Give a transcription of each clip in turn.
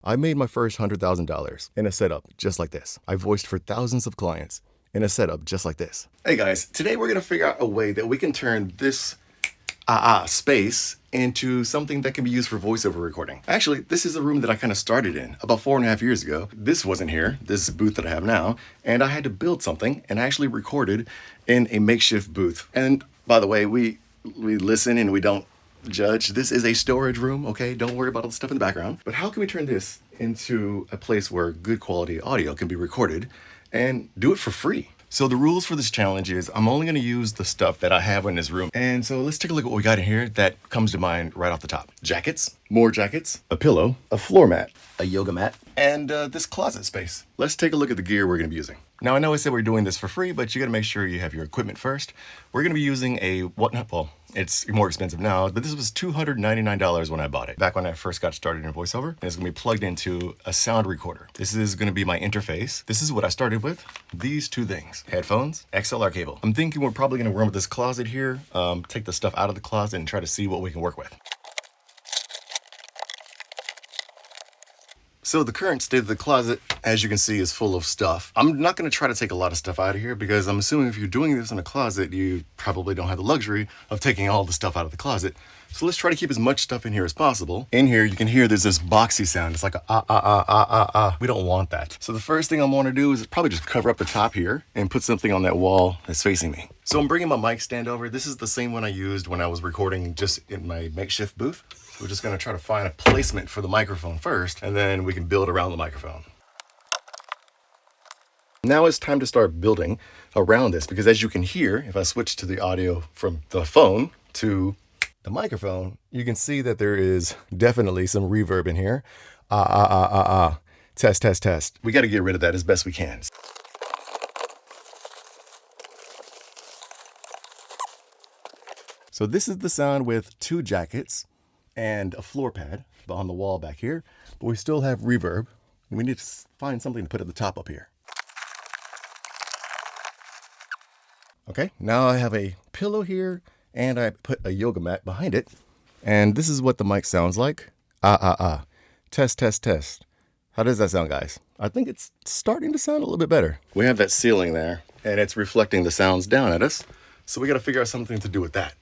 I made my first $100,000 in a setup just like this. I voiced for thousands of clients in a setup just like this. Hey guys, today we're gonna figure out a way that we can turn this space into something that can be used for voiceover recording. Actually, this is a room that I kind of started in about 4.5 years ago. This wasn't here, this booth that I have now, and I had to build something and I actually recorded in a makeshift booth. And by the way, we listen and we don't judge. This is a storage room, okay? Don't worry about all the stuff in the background. But how can we turn this into a place where good quality audio can be recorded and do it for free? So the rules for this challenge is I'm only gonna use the stuff that I have in this room. And so let's take a look at what we got in here that comes to mind right off the top. Jackets, more jackets, a pillow, a floor mat, a yoga mat, and this closet space. Let's take a look at the gear we're gonna be using. Now I know I said we're doing this for free, but you gotta make sure you have your equipment first. We're gonna be using a well, it's more expensive now, but this was $299 when I bought it, back when I first got started in voiceover. And it's gonna be plugged into a sound recorder. This is gonna be my interface. This is what I started with, these two things. Headphones, XLR cable. I'm thinking we're probably gonna run with this closet here, take the stuff out of the closet and try to see what we can work with. So the current state of the closet, as you can see, is full of stuff. I'm not gonna try to take a lot of stuff out of here because I'm assuming if you're doing this in a closet, you probably don't have the luxury of taking all the stuff out of the closet. So let's try to keep as much stuff in here as possible. In here, you can hear there's this boxy sound. It's like a We don't want that. So the first thing I wanna do is probably just cover up the top here and put something on that wall that's facing me. So I'm bringing my mic stand over. This is the same one I used when I was recording just in my makeshift booth. We're just gonna try to find a placement for the microphone first, and then we can build around the microphone. Now it's time to start building around this, because as you can hear, if I switch to the audio from the phone to the microphone, you can see that there is definitely some reverb in here. Test, test, test. We gotta get rid of that as best we can. So this is the sound with two jackets and a floor pad on the wall back here, but we still have reverb. We need to find something to put at the top up here. Okay, now I have a pillow here and I put a yoga mat behind it. And this is what the mic sounds like. Test, test, test. How does that sound, guys? I think it's starting to sound a little bit better. We have that ceiling there and it's reflecting the sounds down at us. So we gotta figure out something to do with that.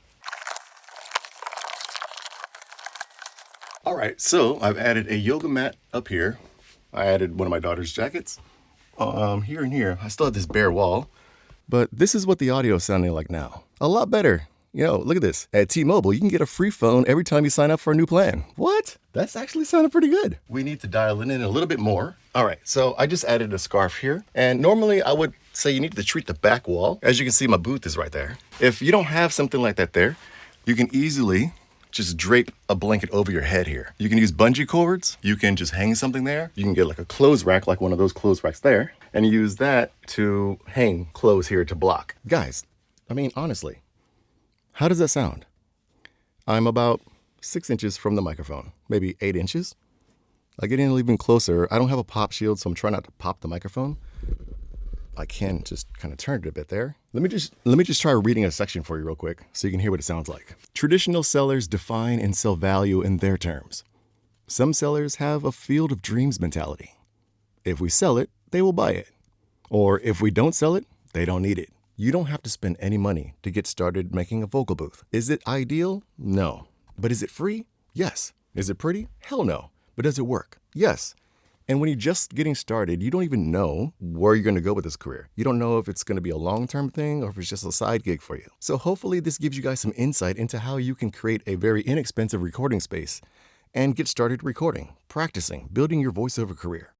All right, so I've added a yoga mat up here. I added one of my daughter's jackets here and here. I still have this bare wall, but this is what the audio is sounding like now. A lot better. Yo, look at this. At T-Mobile, you can get a free phone every time you sign up for a new plan. What? That's actually sounding pretty good. We need to dial it in a little bit more. All right, so I just added a scarf here. And normally I would say you need to treat the back wall. As you can see, my booth is right there. If you don't have something like that there, you can easily just drape a blanket over your head here. You can use bungee cords. You can just hang something there. You can get like a clothes rack, like one of those clothes racks there, and use that to hang clothes here to block. Guys, I mean, honestly, how does that sound? I'm about 6 inches from the microphone, maybe 8 inches. I get in even closer. I don't have a pop shield, so I'm trying not to pop the microphone. I can just kind of turn it a bit there. Let me just try reading a section for you real quick so you can hear what it sounds like. Traditional sellers define and sell value in their terms. Some sellers have a field of dreams mentality. If we sell it, they will buy it. Or if we don't sell it, they don't need it. You don't have to spend any money to get started making a vocal booth. Is it ideal? No. But is it free? Yes. Is it pretty? Hell no. But does it work? Yes. And when you're just getting started, you don't even know where you're going to go with this career. You don't know if it's going to be a long-term thing or if it's just a side gig for you. So hopefully this gives you guys some insight into how you can create a very inexpensive recording space and get started recording, practicing, building your voiceover career.